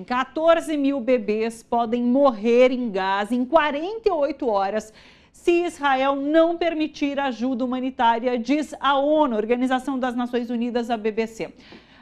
ontem, 14 mil bebês podem morrer em Gaza em 48 horas se Israel não permitir ajuda humanitária, diz a ONU, Organização das Nações Unidas, a BBC.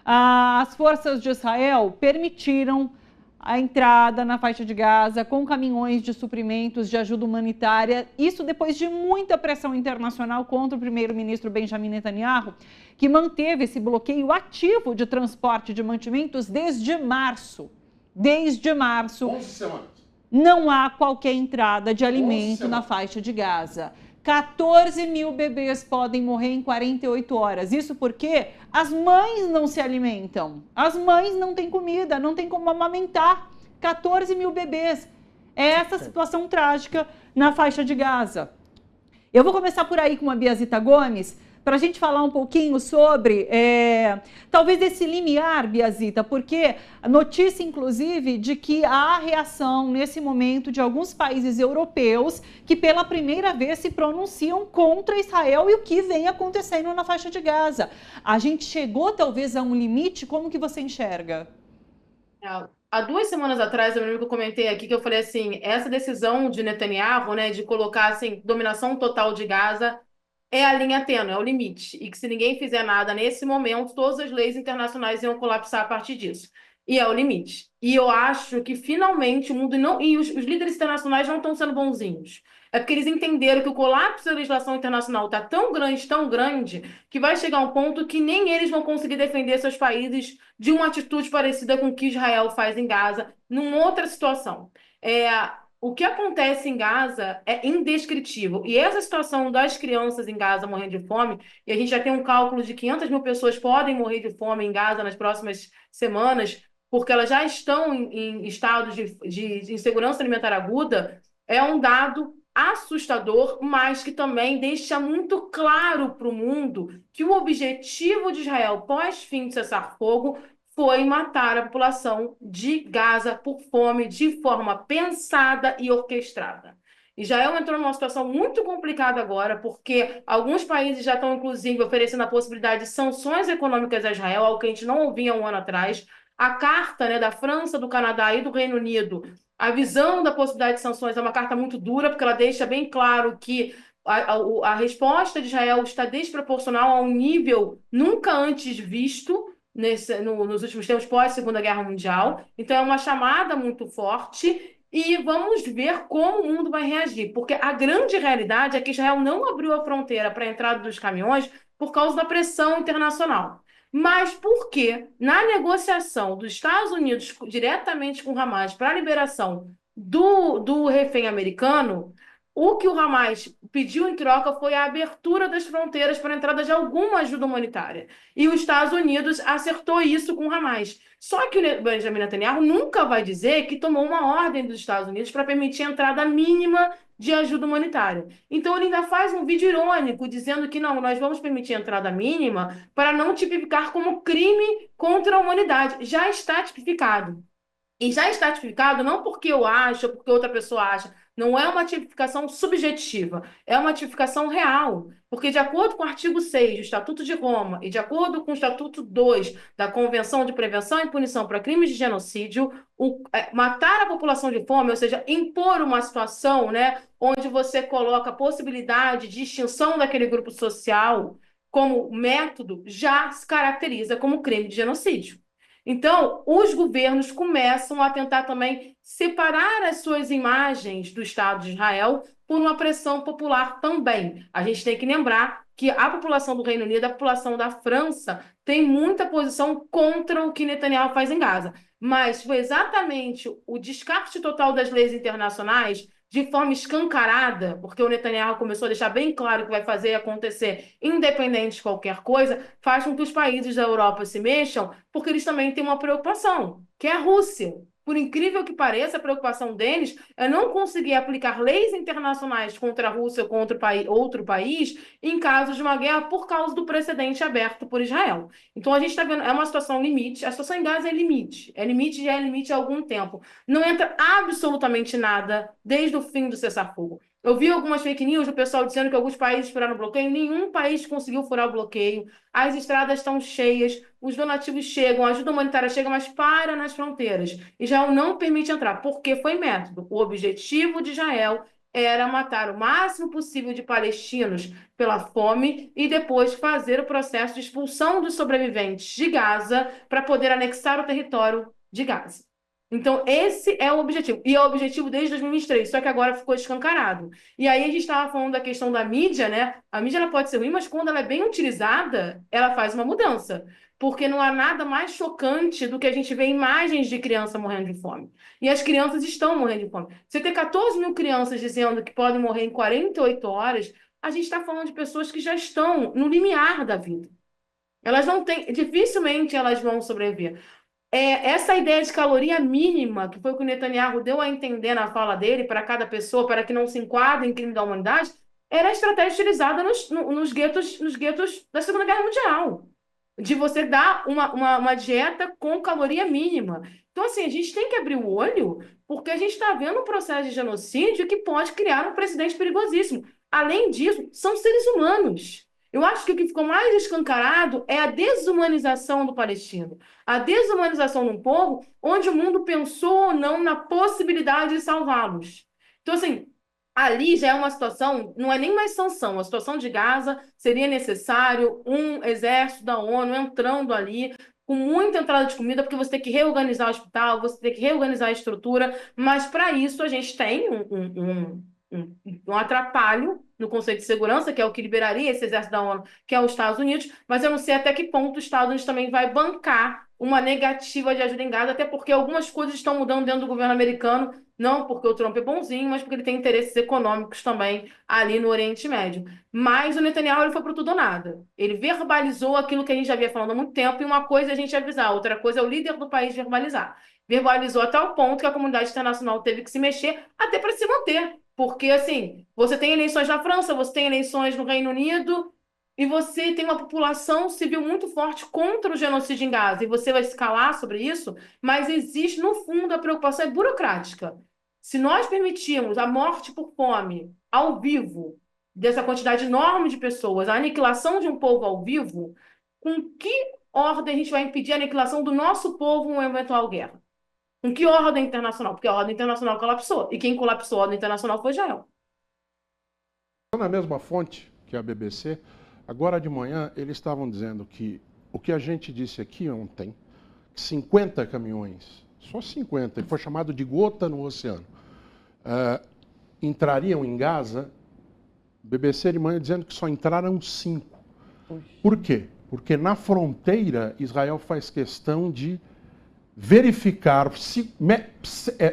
As forças de Israel permitiram a entrada na faixa de Gaza com caminhões de suprimentos de ajuda humanitária, isso depois de muita pressão internacional contra o primeiro-ministro Benjamin Netanyahu, que manteve esse bloqueio ativo de transporte de mantimentos desde março. Desde março. 11 semanas. Não há qualquer entrada de alimento na faixa de Gaza. 14 mil bebês podem morrer em 48 horas. Isso porque as mães não se alimentam. As mães não têm comida, não têm como amamentar. 14 mil bebês. É essa situação trágica na faixa de Gaza. Eu vou começar por aí com a Biazita Gomes, para a gente falar um pouquinho sobre, talvez esse limiar, Biazita, porque a notícia, inclusive, de que há reação nesse momento de alguns países europeus que pela primeira vez se pronunciam contra Israel e o que vem acontecendo na faixa de Gaza. A gente chegou talvez a um limite, como que você enxerga? Há 2 semanas atrás, eu lembro que eu comentei aqui que eu falei assim, essa decisão de Netanyahu, né, de colocar assim, dominação total de Gaza, é a linha tênue, é o limite. E que se ninguém fizer nada nesse momento, todas as leis internacionais iam colapsar a partir disso. E é o limite. E eu acho que finalmente o mundo não... E os líderes internacionais não estão sendo bonzinhos. É porque eles entenderam que o colapso da legislação internacional está tão grande, que vai chegar um ponto que nem eles vão conseguir defender seus países de uma atitude parecida com o que Israel faz em Gaza, numa outra situação. O que acontece em Gaza é indescritível. E essa situação das crianças em Gaza morrendo de fome, e a gente já tem um cálculo de 500 mil pessoas podem morrer de fome em Gaza nas próximas semanas, porque elas já estão em estado de insegurança alimentar aguda, é um dado assustador, mas que também deixa muito claro para o mundo que o objetivo de Israel pós-fim de cessar-fogo foi matar a população de Gaza por fome de forma pensada e orquestrada. Israel entrou numa situação muito complicada agora, porque alguns países já estão, inclusive, oferecendo a possibilidade de sanções econômicas a Israel, algo que a gente não ouvia um ano atrás. A carta, né, da França, do Canadá e do Reino Unido, a visão da possibilidade de sanções é uma carta muito dura, porque ela deixa bem claro que a resposta de Israel está desproporcional a um nível nunca antes visto, nos últimos tempos pós-Segunda Guerra Mundial. Então é uma chamada muito forte e vamos ver como o mundo vai reagir, porque a grande realidade é que Israel não abriu a fronteira para a entrada dos caminhões por causa da pressão internacional, mas porque na negociação dos Estados Unidos diretamente com o Hamas para a liberação do refém americano, o que o Hamas pediu em troca foi a abertura das fronteiras para a entrada de alguma ajuda humanitária. E os Estados Unidos acertou isso com o Hamas. Só que o Benjamin Netanyahu nunca vai dizer que tomou uma ordem dos Estados Unidos para permitir a entrada mínima de ajuda humanitária. Então ele ainda faz um vídeo irônico dizendo que não, nós vamos permitir a entrada mínima para não tipificar como crime contra a humanidade. Já está tipificado. E já está tipificado não porque eu acho, ou porque outra pessoa acha. Não é uma tipificação subjetiva, é uma tipificação real. Porque, de acordo com o artigo 6 do Estatuto de Roma e de acordo com o Estatuto 2 da Convenção de Prevenção e Punição para Crimes de Genocídio, matar a população de fome, ou seja, impor uma situação, né, onde você coloca a possibilidade de extinção daquele grupo social como método, já se caracteriza como crime de genocídio. Então, os governos começam a tentar também separar as suas imagens do Estado de Israel por uma pressão popular também. A gente tem que lembrar que a população do Reino Unido, a população da França, tem muita posição contra o que Netanyahu faz em Gaza. Mas foi exatamente o descarte total das leis internacionais de forma escancarada, porque o Netanyahu começou a deixar bem claro que vai fazer acontecer independente de qualquer coisa, faz com que os países da Europa se mexam, porque eles também têm uma preocupação, que é a Rússia. Por incrível que pareça, a preocupação deles é não conseguir aplicar leis internacionais contra a Rússia ou contra outro país em caso de uma guerra por causa do precedente aberto por Israel. Então a gente está vendo, é uma situação limite, a situação em Gaza é limite já é limite há algum tempo. Não entra absolutamente nada desde o fim do cessar-fogo. Eu vi algumas fake news do pessoal dizendo que alguns países furaram o bloqueio. Nenhum país conseguiu furar o bloqueio. As estradas estão cheias, os donativos chegam, a ajuda humanitária chega, mas para nas fronteiras. Israel não permite entrar, porque foi método. O objetivo de Israel era matar o máximo possível de palestinos pela fome e depois fazer o processo de expulsão dos sobreviventes de Gaza para poder anexar o território de Gaza. Então, esse é o objetivo. E é o objetivo desde 2023, só que agora ficou escancarado. E aí a gente estava falando da questão da mídia, né? A mídia ela pode ser ruim, mas quando ela é bem utilizada, ela faz uma mudança. Porque não há nada mais chocante do que a gente ver imagens de criança morrendo de fome. E as crianças estão morrendo de fome. Você ter 14 mil crianças dizendo que podem morrer em 48 horas, a gente está falando de pessoas que já estão no limiar da vida. Elas não têm, dificilmente elas vão sobreviver. Essa ideia de caloria mínima, que foi o que o Netanyahu deu a entender na fala dele para cada pessoa, para que não se enquadre em crime da humanidade, era a estratégia utilizada nos guetos da Segunda Guerra Mundial, de você dar uma dieta com caloria mínima. Então, assim, a gente tem que abrir o olho, porque a gente está vendo um processo de genocídio que pode criar um precedente perigosíssimo. Além disso, são seres humanos. Eu acho que o que ficou mais escancarado é a desumanização do palestino, a desumanização de um povo onde o mundo pensou ou não na possibilidade de salvá-los. Então, assim, ali já é uma situação, não é nem mais sanção, a situação de Gaza seria necessário um exército da ONU entrando ali, com muita entrada de comida, porque você tem que reorganizar o hospital, você tem que reorganizar a estrutura, mas para isso a gente tem um atrapalho no Conselho de Segurança, que é o que liberaria esse exército da ONU, que é os Estados Unidos, mas eu não sei até que ponto os Estados Unidos também vai bancar uma negativa de ajuda em Gaza, até porque algumas coisas estão mudando dentro do governo americano, não porque o Trump é bonzinho, mas porque ele tem interesses econômicos também ali no Oriente Médio. Mas o Netanyahu ele foi pro tudo ou nada. Ele verbalizou aquilo que a gente já vinha falando há muito tempo, e uma coisa é a gente avisar, outra coisa é o líder do país verbalizar. Verbalizou a tal ponto que a comunidade internacional teve que se mexer até para se manter. Porque, assim, você tem eleições na França, você tem eleições no Reino Unido, e você tem uma população civil muito forte contra o genocídio em Gaza. E você vai se calar sobre isso, mas existe, no fundo, a preocupação é burocrática. Se nós permitirmos a morte por fome ao vivo, dessa quantidade enorme de pessoas, a aniquilação de um povo ao vivo, com que ordem a gente vai impedir a aniquilação do nosso povo em uma eventual guerra? Com que ordem internacional? Porque a ordem internacional colapsou. E quem colapsou a ordem internacional foi Israel. Na mesma fonte que a BBC, agora de manhã eles estavam dizendo que o que a gente disse aqui ontem, 50 caminhões, só 50, ele foi chamado de gota no oceano, entrariam em Gaza, BBC de manhã dizendo que só entraram 5. Por quê? Porque na fronteira Israel faz questão de verificar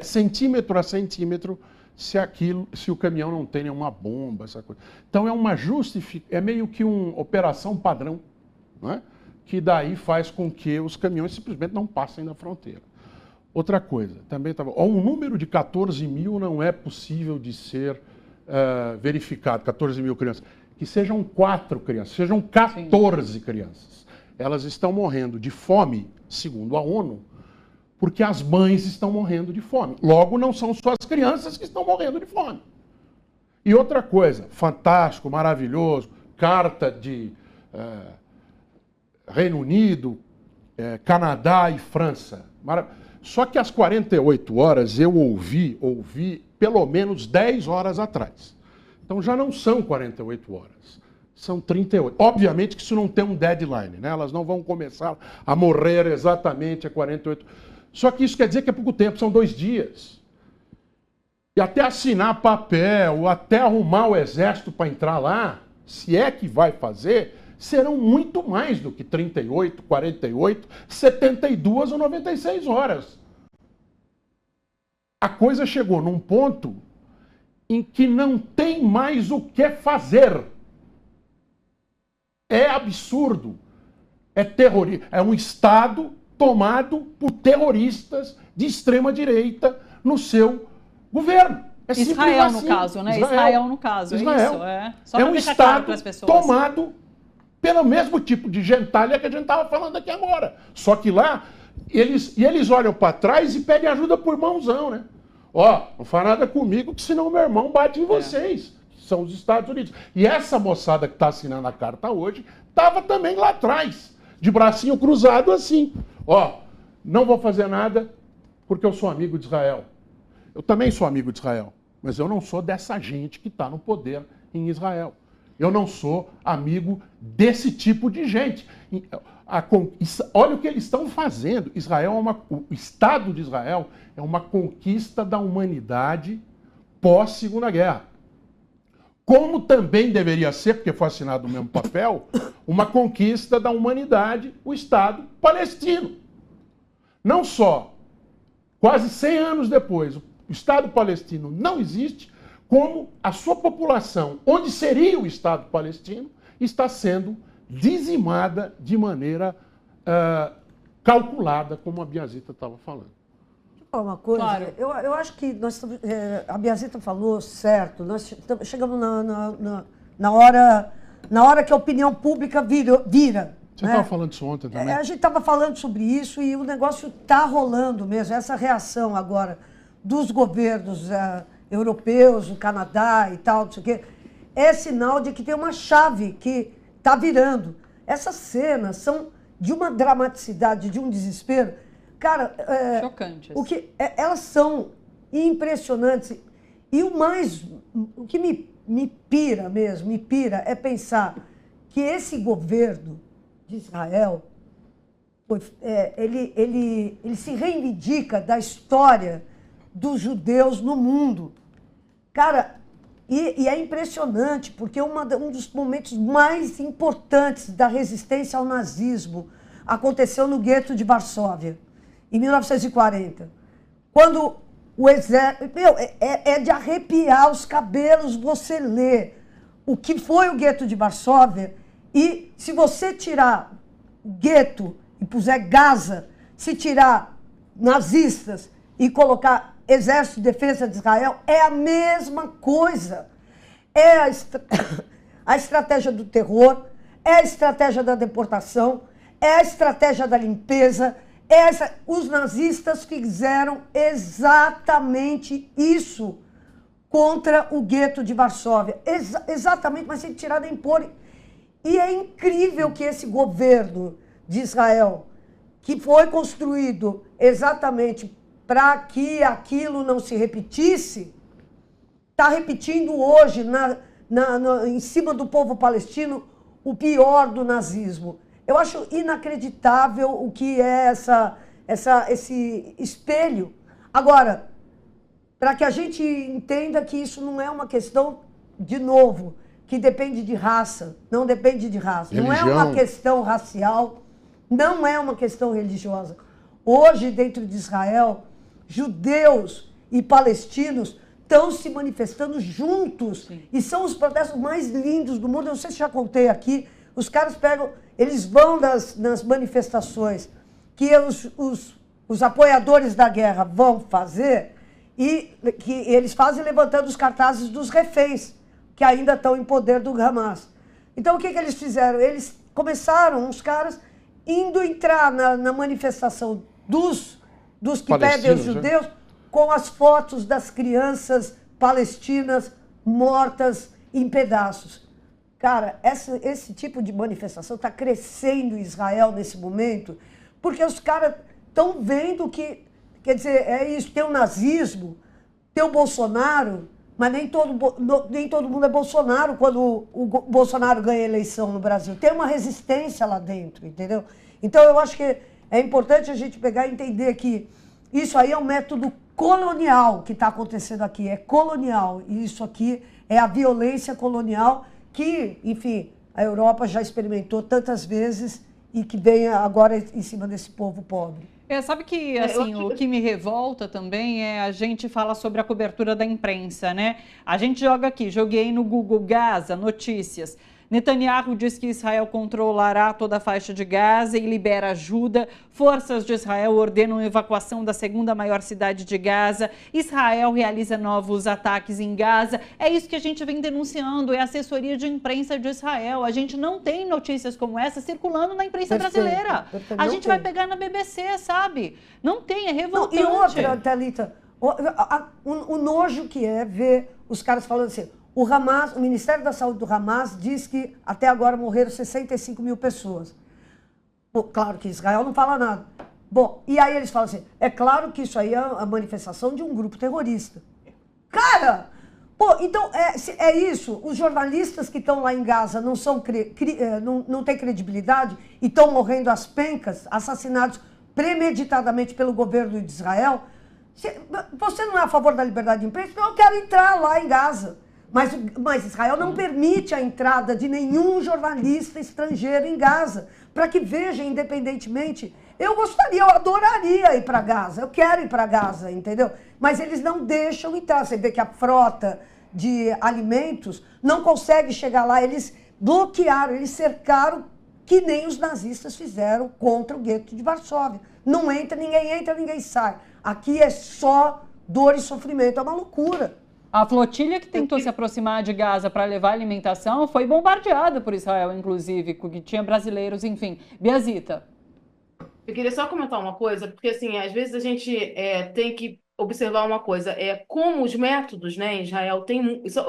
centímetro a centímetro se o caminhão não tem nenhuma bomba, essa coisa. Então é meio que uma operação padrão, não é? Que daí faz com que os caminhões simplesmente não passem da fronteira. Outra coisa, também estava, um número de 14 mil não é possível de ser verificado, 14 mil crianças. Que sejam 4 crianças, sejam 14 Sim. crianças. Elas estão morrendo de fome, segundo a ONU, porque as mães estão morrendo de fome. Logo, não são só as crianças que estão morrendo de fome. E outra coisa, fantástico, maravilhoso, carta de Reino Unido, Canadá e França. Só que às 48 horas eu ouvi pelo menos 10 horas atrás. Então já não são 48 horas, são 38. Obviamente que isso não tem um deadline, né? Elas não vão começar a morrer exatamente a 48 horas. Só que isso quer dizer que é pouco tempo, são 2 dias. E até assinar papel, até arrumar o exército para entrar lá, se é que vai fazer, serão muito mais do que 38, 48, 72 ou 96 horas. A coisa chegou num ponto em que não tem mais o que fazer. É absurdo. É terrorismo. É um Estado tomado por terroristas de extrema-direita no seu governo. É Israel, assim. No caso, né? Israel, no caso. Israel. É isso. Só é um Estado tomado pelo mesmo tipo de gentalha que a gente estava falando aqui agora. Só que lá, eles olham para trás e pedem ajuda por mãozão, né? Ó, não faz nada comigo, que senão meu irmão bate em vocês. São os Estados Unidos. E essa moçada que está assinando a carta hoje, estava também lá atrás, de bracinho cruzado assim. Ó, não vou fazer nada porque eu sou amigo de Israel. Eu também sou amigo de Israel, mas eu não sou dessa gente que está no poder em Israel. Eu não sou amigo desse tipo de gente. Olha o que eles estão fazendo. O Estado de Israel é uma conquista da humanidade pós-Segunda Guerra. Como também deveria ser, porque foi assinado o mesmo papel, uma conquista da humanidade, o Estado palestino. Não só, quase 100 anos depois, o Estado palestino não existe, como a sua população, onde seria o Estado palestino, está sendo dizimada de maneira calculada, como a Biazita estava falando. Uma coisa, Claro. eu acho que a Biazita falou certo, nós chegamos na hora que a opinião pública vira. Você né? estava falando isso ontem também? A gente estava falando sobre isso e o negócio está rolando mesmo. Essa reação agora dos governos europeus, o Canadá e tal, não sei o quê, é sinal de que tem uma chave que está virando. Essas cenas são de uma dramaticidade, de um desespero. Cara, Chocantes. Elas são impressionantes. E o que me pira mesmo, é pensar que esse governo de Israel, ele se reivindica da história dos judeus no mundo. Cara, e é impressionante, porque um dos momentos mais importantes da resistência ao nazismo aconteceu no gueto de Varsóvia, em 1940, quando o exército... é de arrepiar os cabelos você ler o que foi o gueto de Varsóvia, e se você tirar o gueto e puser Gaza, se tirar nazistas e colocar Exército de Defesa de Israel, é a mesma coisa. É a estratégia do terror, é a estratégia da deportação, é a estratégia da limpeza. Os nazistas fizeram exatamente isso contra o gueto de Varsóvia. Exatamente, mas sem tirar nem pôr. E é incrível que esse governo de Israel, que foi construído exatamente para que aquilo não se repetisse, está repetindo hoje, em cima do povo palestino, o pior do nazismo. Eu acho inacreditável o que é esse espelho. Agora, para que a gente entenda que isso não é uma questão, de novo, que depende de raça, não depende de raça. Religião. Não é uma questão racial, não é uma questão religiosa. Hoje, dentro de Israel, judeus e palestinos estão se manifestando juntos. Sim. E são os protestos mais lindos do mundo. Eu não sei se já contei aqui. Os caras eles vão nas manifestações que os apoiadores da guerra vão fazer e que eles fazem levantando os cartazes dos reféns, que ainda estão em poder do Hamas. Então, o que eles fizeram? Eles começaram, os caras, indo entrar na manifestação dos que pedem os judeus, né? Com as fotos das crianças palestinas mortas em pedaços. Cara, esse tipo de manifestação está crescendo em Israel nesse momento, porque os caras estão vendo que, quer dizer, é isso, tem o nazismo, tem o Bolsonaro, mas nem todo mundo é Bolsonaro quando o Bolsonaro ganha a eleição no Brasil. Tem uma resistência lá dentro, entendeu? Então, eu acho que é importante a gente pegar e entender que isso aí é um método colonial que está acontecendo aqui, é colonial, e isso aqui é a violência colonial que, enfim, a Europa já experimentou tantas vezes e que vem agora em cima desse povo pobre. Sabe que, assim, o que me revolta também é a gente falar sobre a cobertura da imprensa, né? A gente joguei no Google Gaza, notícias. Netanyahu diz que Israel controlará toda a faixa de Gaza e libera ajuda. Forças de Israel ordenam a evacuação da segunda maior cidade de Gaza. Israel realiza novos ataques em Gaza. É isso que a gente vem denunciando, é a assessoria de imprensa de Israel. A gente não tem notícias como essa circulando na imprensa brasileira. A gente vai pegar na BBC, sabe? Não tem, é revoltante. Não, e outra, Thalita, O nojo que é ver os caras falando assim, o Hamas, o Ministério da Saúde do Hamas diz que até agora morreram 65 mil pessoas. Pô, claro que Israel não fala nada. Bom, e aí eles falam assim, é claro que isso aí é a manifestação de um grupo terrorista. Cara, pô, então é isso, os jornalistas que estão lá em Gaza não têm credibilidade e estão morrendo às pencas, assassinados premeditadamente pelo governo de Israel. Você não é a favor da liberdade de imprensa? Então eu quero entrar lá em Gaza. Mas Israel não permite a entrada de nenhum jornalista estrangeiro em Gaza, para que veja independentemente. Eu adoraria ir para Gaza, eu quero ir para Gaza, entendeu? Mas eles não deixam entrar. Você vê que a frota de alimentos não consegue chegar lá, eles bloquearam, eles cercaram, que nem os nazistas fizeram contra o gueto de Varsóvia. Não entra, ninguém sai. Aqui é só dor e sofrimento, é uma loucura. A flotilha que tentou se aproximar de Gaza para levar alimentação foi bombardeada por Israel, inclusive, que tinha brasileiros, enfim. Biazita. Eu queria só comentar uma coisa, porque assim, às vezes a gente tem que observar uma coisa, como os métodos, né, em Israel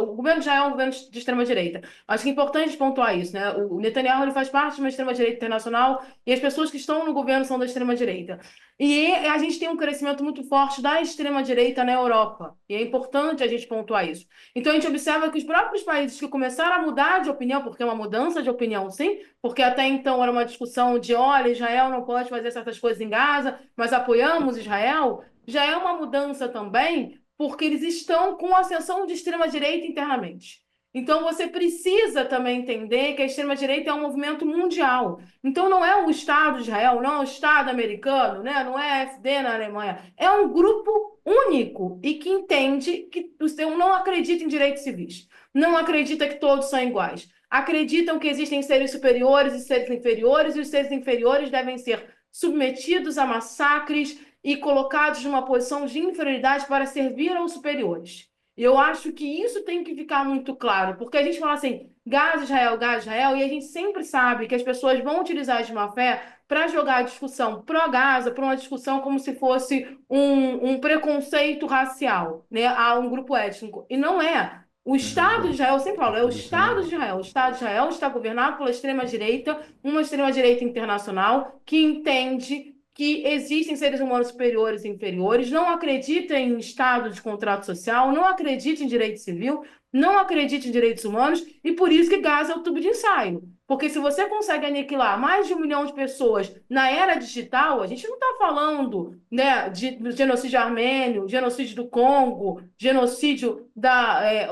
o governo de Israel é um governo de extrema-direita. Acho que é importante pontuar isso, né? O Netanyahu ele faz parte de uma extrema-direita internacional e as pessoas que estão no governo são da extrema-direita. E a gente tem um crescimento muito forte da extrema-direita na Europa. E é importante a gente pontuar isso. Então a gente observa que os próprios países que começaram a mudar de opinião, porque é uma mudança de opinião, sim, porque até então era uma discussão de, olha, Israel não pode fazer certas coisas em Gaza, mas apoiamos Israel, já é uma mudança também, porque eles estão com ascensão de extrema-direita internamente. Então, você precisa também entender que a extrema-direita é um movimento mundial. Então, não é o Estado de Israel, não é o Estado americano, né? Não é a AfD na Alemanha. É um grupo único e que entende que não acredita em direitos civis. Não acredita que todos são iguais. Acreditam que existem seres superiores e seres inferiores, e os seres inferiores devem ser submetidos a massacres e colocados numa posição de inferioridade para servir aos superiores. E eu acho que isso tem que ficar muito claro, porque a gente fala assim, Gaza, Israel, e a gente sempre sabe que as pessoas vão utilizar de má fé para jogar a discussão pró-Gaza, para uma discussão como se fosse um preconceito racial, né, a um grupo étnico. E não é. O Estado de Israel, eu sempre falo, é o Estado de Israel. O Estado de Israel está governado pela extrema-direita, uma extrema-direita internacional que entende que existem seres humanos superiores e inferiores, não acredita em Estado de contrato social, não acredita em direito civil, não acredita em direitos humanos, e por isso que Gaza é o tubo de ensaio. Porque se você consegue aniquilar mais de 1 milhão de pessoas na era digital, a gente não está falando, né, do genocídio armênio, genocídio do Congo, genocídio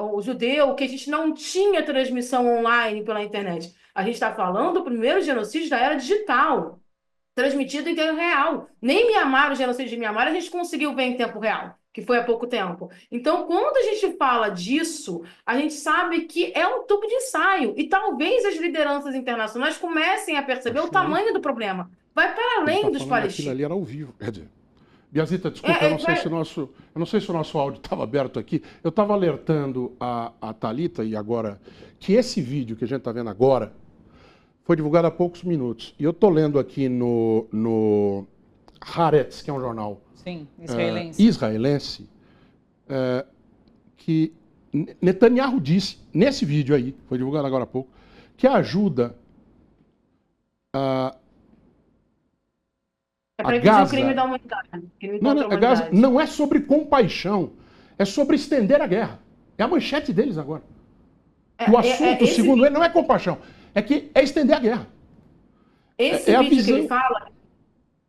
o judeu, que a gente não tinha transmissão online pela internet. A gente está falando do primeiro genocídio da era digital, transmitido em tempo real. Nem Mianmar, o genocídio de Mianmar, a gente conseguiu ver em tempo real, que foi há pouco tempo. Então, quando a gente fala disso, a gente sabe que é um tubo de ensaio. E talvez as lideranças internacionais comecem a perceber o tamanho do problema. Vai para além dos palestinos. Aquilo ali era ao vivo. Quer dizer, Biazita, desculpa, eu não sei se o nosso áudio estava aberto aqui. Eu estava alertando a Thalita, e agora, que esse vídeo que a gente está vendo agora, foi divulgado há poucos minutos. E eu estou lendo aqui no Haaretz, que é um jornal israelense, que Netanyahu disse, nesse vídeo aí, foi divulgado agora há pouco, que a ajuda a Gaza... o crime da humanidade. Gaza não é sobre compaixão, é sobre estender a guerra. É a manchete deles agora. O assunto, segundo ele, não é compaixão. É estender a guerra. Esse vídeo que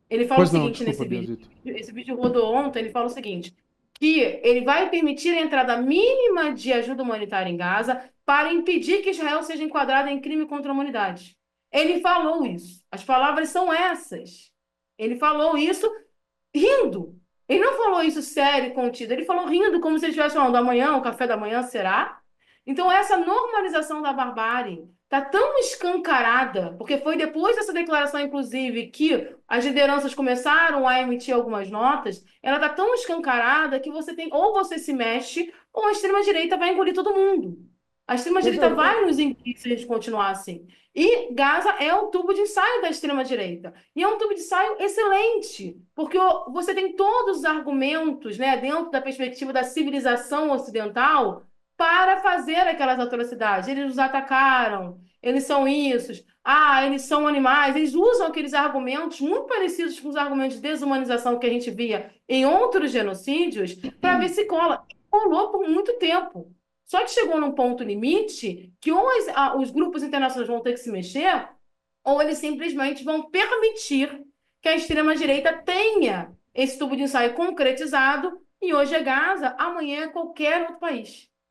ele fala o seguinte nesse vídeo. Esse vídeo rodou ontem, ele fala o seguinte, que ele vai permitir a entrada mínima de ajuda humanitária em Gaza para impedir que Israel seja enquadrado em crime contra a humanidade. Ele falou isso. As palavras são essas. Ele falou isso rindo. Ele não falou isso sério, contido. Ele falou rindo, como se ele estivesse falando, amanhã, o café da manhã será? Então, essa normalização da barbárie está tão escancarada, porque foi depois dessa declaração, inclusive, que as lideranças começaram a emitir algumas notas, ela está tão escancarada que você tem, ou você se mexe, ou a extrema-direita vai engolir todo mundo. A extrema-direita vai nos impedir se a gente continuar assim. E Gaza é o tubo de ensaio da extrema-direita. E é um tubo de ensaio excelente, porque você tem todos os argumentos, né, dentro da perspectiva da civilização ocidental para fazer aquelas atrocidades. Eles nos atacaram, eles são isso, eles são animais. Eles usam aqueles argumentos muito parecidos com os argumentos de desumanização que a gente via em outros genocídios para ver se cola. Colou por muito tempo. Só que chegou num ponto limite que ou os grupos internacionais vão ter que se mexer, ou eles simplesmente vão permitir que a extrema-direita tenha esse tubo de ensaio concretizado, e hoje é Gaza, amanhã é qualquer outro país.